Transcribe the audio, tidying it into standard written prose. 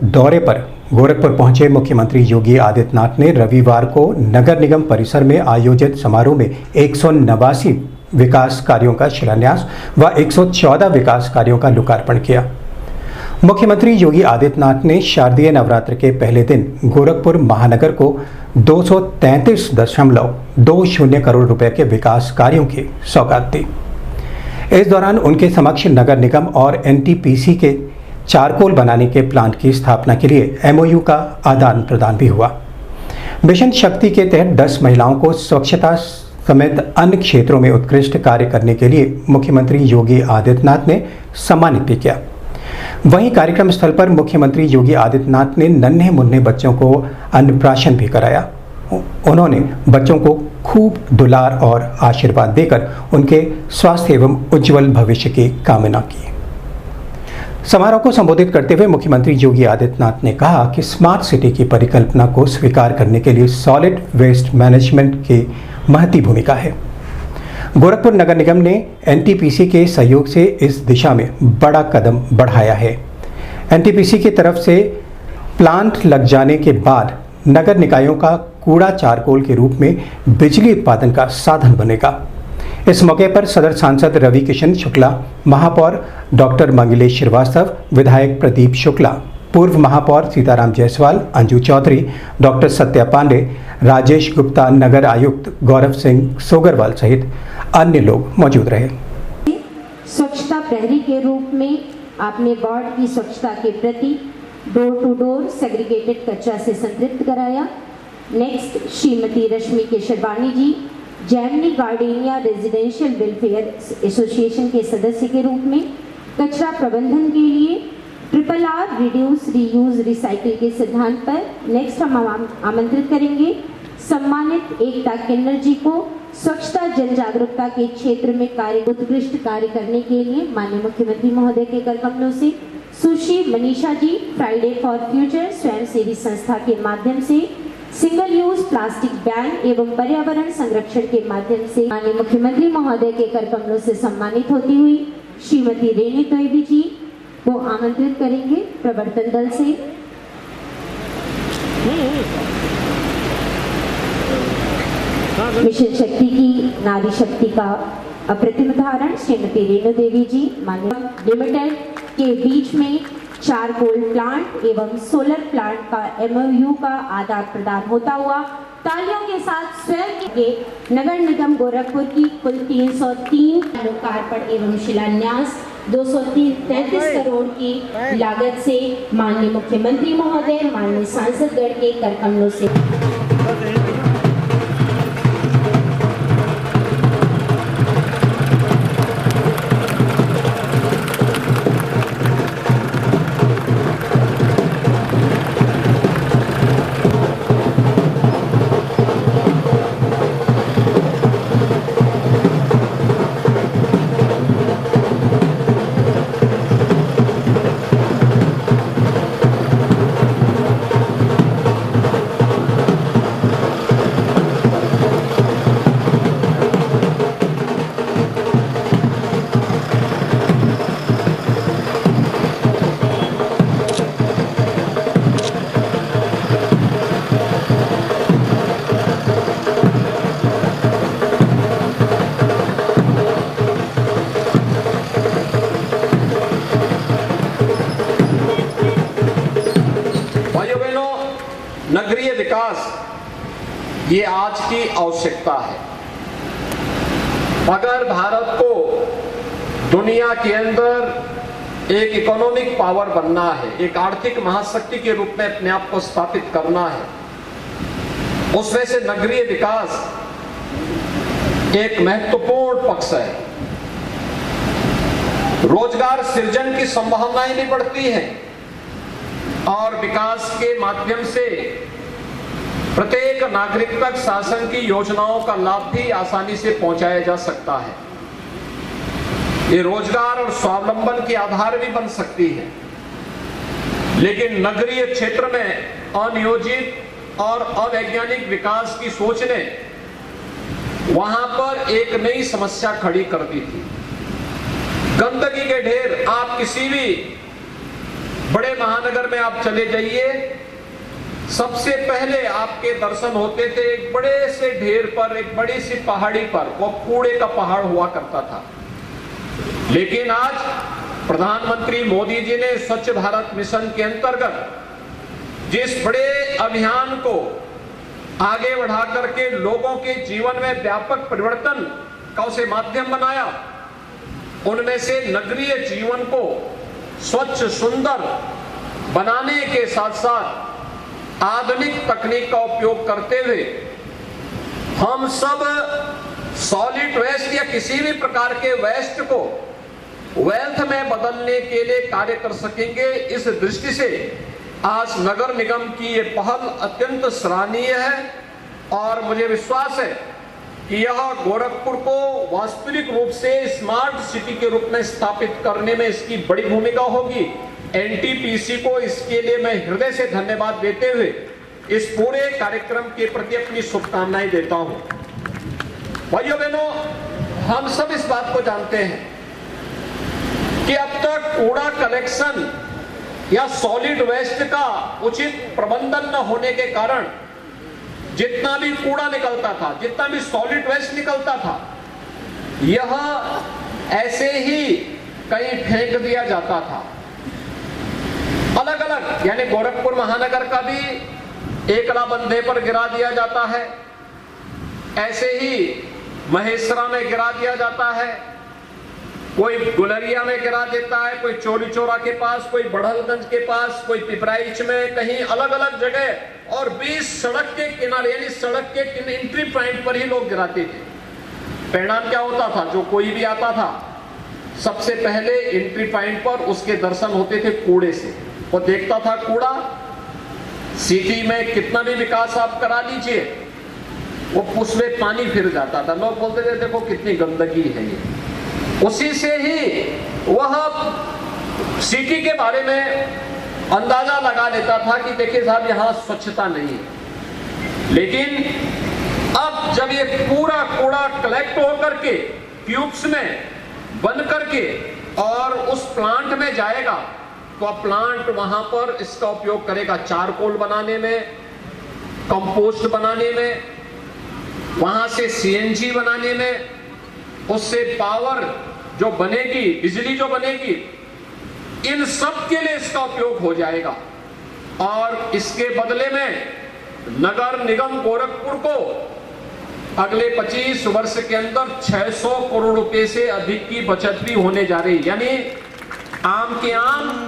दौरे पर गोरखपुर पहुंचे मुख्यमंत्री योगी आदित्यनाथ ने रविवार को नगर निगम परिसर में आयोजित समारोह में 189 विकास कार्यों का शिलान्यास व 114 विकास कार्यों का लोकार्पण किया। मुख्यमंत्री योगी आदित्यनाथ ने शारदीय नवरात्र के पहले दिन गोरखपुर महानगर को 233.20 करोड़ रुपए के विकास कार्यों की सौगात दी। इस दौरान उनके समक्ष नगर निगम और एनटीपीसी के चारकोल बनाने के प्लांट की स्थापना के लिए एमओयू का आदान प्रदान भी हुआ। मिशन शक्ति के तहत 10 महिलाओं को स्वच्छता समेत अन्य क्षेत्रों में उत्कृष्ट कार्य करने के लिए मुख्यमंत्री योगी आदित्यनाथ ने सम्मानित भी किया। वहीं कार्यक्रम स्थल पर मुख्यमंत्री योगी आदित्यनाथ ने नन्हे मुन्ने बच्चों को अन्नप्राशन भी कराया। उन्होंने बच्चों को खूब दुलार और आशीर्वाद देकर उनके स्वास्थ्य एवं उज्जवल भविष्य की कामना की। समारोह को संबोधित करते हुए मुख्यमंत्री योगी आदित्यनाथ ने कहा कि स्मार्ट सिटी की परिकल्पना को स्वीकार करने के लिए सॉलिड वेस्ट मैनेजमेंट की महती भूमिका है। गोरखपुर नगर निगम ने एनटीपीसी के सहयोग से इस दिशा में बड़ा कदम बढ़ाया है। एनटीपीसी की तरफ से प्लांट लग जाने के बाद नगर निकायों का कूड़ा चारकोल के रूप में बिजली उत्पादन का साधन बनेगा। इस मौके पर सदर सांसद रवि किशन शुक्ला, महापौर डॉक्टर मंगलेश श्रीवास्तव, विधायक प्रदीप शुक्ला, पूर्व महापौर सीताराम जायसवाल, अंजू चौधरी, डॉक्टर सत्या पांडे, राजेश गुप्ता, नगर आयुक्त गौरव सिंह सोगरवाल सहित अन्य लोग मौजूद रहे। स्वच्छता प्रहरी के रूप में आपने वार्ड की स्वच्छता के प्रति डोर टू डोर सेग्रीगेटेड कचरा से संतृप्त कराया। Next Shrimati Rashmi Kesharwani ji, Gemini gardenia residential welfare association के सदस्य के रूप में कचरा प्रबंधन के लिए RRR रिड्यूस रीयूज रिसाइकिल के सिद्धांत पर नेक्स्ट हम आमंत्रित करेंगे सम्मानित एकता किन्नर जी को स्वच्छता जन जागरूकता के क्षेत्र में उत्कृष्ट कार्य करने के लिए माननीय मुख्यमंत्री महोदय के कर कमलों से सुश्री Manisha ji, Friday for future स्वयंसेवी संस्था के माध्यम से सिंगल यूज प्लास्टिक बैन एवं पर्यावरण संरक्षण के माध्यम से माननीय मुख्यमंत्री महोदय के कर कमलों से सम्मानित होती हुई श्रीमती रेणु तोयबी जी को आमंत्रित करेंगे प्रवर्तन दल से। मिशन शक्ति की नारी शक्ति का अप्रतिम उदाहरण श्रीमती रेणु देवी जी माननीय लिमिटेड के बीच में चारकोल प्लांट एवं सोलर प्लांट का एमओयू का आदान प्रदान होता हुआ तालियों के साथ स्वयं के नगर निगम गोरखपुर की कुल 303 लोकार्पण एवं शिलान्यास 233 करोड़ की लागत से माननीय मुख्यमंत्री महोदय माननीय सांसदगण के कर कमलों से नगरीय विकास ये आज की आवश्यकता है। अगर भारत को दुनिया के अंदर एक इकोनॉमिक पावर बनना है, एक आर्थिक महाशक्ति के रूप में अपने आप को स्थापित करना है, उसमें से नगरीय विकास एक महत्वपूर्ण पक्ष है। रोजगार सृजन की संभावनाएं भी बढ़ती हैं और विकास के माध्यम से प्रत्येक नागरिक तक शासन की योजनाओं का लाभ भी आसानी से पहुंचाया जा सकता है। ये रोजगार और स्वावलंबन के आधार भी बन सकती है। लेकिन नगरीय क्षेत्र में अनियोजित और अवैज्ञानिक विकास की सोच ने वहां पर एक नई समस्या खड़ी कर दी थी। गंदगी के ढेर, आप किसी भी बड़े महानगर में आप चले जाइए, सबसे पहले आपके दर्शन होते थे एक बड़े से ढेर पर, एक बड़ी सी पहाड़ी पर, वो कूड़े का पहाड़ हुआ करता था। लेकिन आज प्रधानमंत्री मोदी जी ने स्वच्छ भारत मिशन के अंतर्गत जिस बड़े अभियान को आगे बढ़ा करके लोगों के जीवन में व्यापक परिवर्तन का उसे माध्यम बनाया, उनमें से नगरीय जीवन को स्वच्छ सुंदर बनाने के साथ साथ आधुनिक तकनीक का उपयोग करते हुए हम सब सॉलिड वेस्ट या किसी भी प्रकार के वेस्ट को वेल्थ में बदलने के लिए कार्य कर सकेंगे। इस दृष्टि से आज नगर निगम की ये पहल अत्यंत सराहनीय है और मुझे विश्वास है कि यह गोरखपुर को वास्तविक रूप से स्मार्ट सिटी के रूप में स्थापित करने में इसकी बड़ी भूमिका होगी। एनटीपीसी को इसके लिए मैं हृदय से धन्यवाद देते हुए इस पूरे कार्यक्रम के प्रति अपनी शुभकामनाएं देता हूं। भाइयों बहनों, हम सब इस बात को जानते हैं कि अब तक कूड़ा कलेक्शन या सॉलिड वेस्ट का उचित प्रबंधन न होने के कारण जितना भी कूड़ा निकलता था, जितना भी सॉलिड वेस्ट निकलता था, यह ऐसे ही कहीं फेंक दिया जाता था। अलग अलग, यानी गोरखपुर महानगर का भी एकला बंधे पर गिरा दिया जाता है, ऐसे ही महेसरा में गिरा दिया जाता है, कोई गुलरिया में गिरा देता है, कोई चोरी चौरा के पास, कोई बढ़लगंज के पास, कोई पिपराइच में, कहीं अलग अलग जगह, और 20 सड़क के किनारे यानी सड़क के एंट्री पॉइंट पर ही लोग गिराते थे। परिणाम क्या होता था? जो कोई भी आता था सबसे पहले एंट्री पॉइंट पर उसके दर्शन होते थे कूड़े से। वो देखता था कूड़ा, सिटी में कितना भी विकास आप करा लीजिए, वो उसमें पानी फिर जाता था। लोग बोलते थे देखो कितनी गंदगी है ये। उसी से ही वह सिटी के बारे में अंदाजा लगा लेता था कि देखिए साहब यहां स्वच्छता नहीं है। लेकिन अब जब ये पूरा कूड़ा कलेक्ट होकर के ट्यूब्स में बन करके और उस प्लांट में जाएगा, तो अब प्लांट वहां पर इसका उपयोग करेगा चारकोल बनाने में, कंपोस्ट बनाने में, वहां से सीएनजी बनाने में, उससे पावर जो बनेगी, बिजली जो बनेगी, इन सब के लिए इसका उपयोग हो जाएगा। और इसके बदले में नगर निगम गोरखपुर को अगले 25 वर्ष के अंदर 600 करोड़ रुपए से अधिक की बचत भी होने जा रही, यानी आम के आम